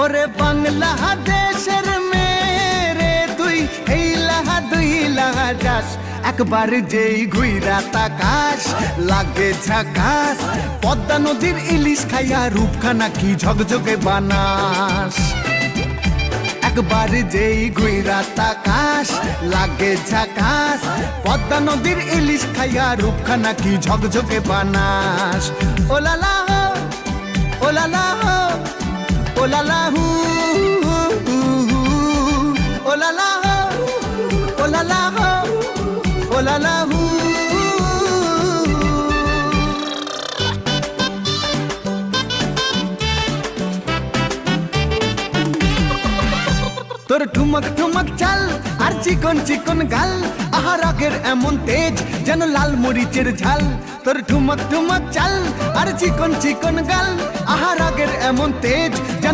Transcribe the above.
ওরে বাংলাদেশের মেরে তুই এই লাহা দুই লাহা যাস, একবার যেই ঘুইরা তাকাস লাগে ঝাকাস। পদ্মা নদীর ইলিশ খাইয়া রূপখানা কি ঝকঝকে বানাস। একবার যেই ঘুইরা তাকাস লাগে ঝাকাস। পদ্মা নদীর ইলিশ খাইয়া রূপখানা কি ঝকঝকে বানাস। ওলালা হো ওলালা হো ওলালা হু ওলালা হো ওলালা হো ওলালা হু। তোর ঠুমক ঠুমক চাল আর চিকন চিকন গাল, আহা রাগের এমন তেজ যেন লাল মরিচের ঝাল। তোর ঠুমক ঠুমক চাল আর চিকন চিকন গাল, আহা রাগের এমন তেজ যেন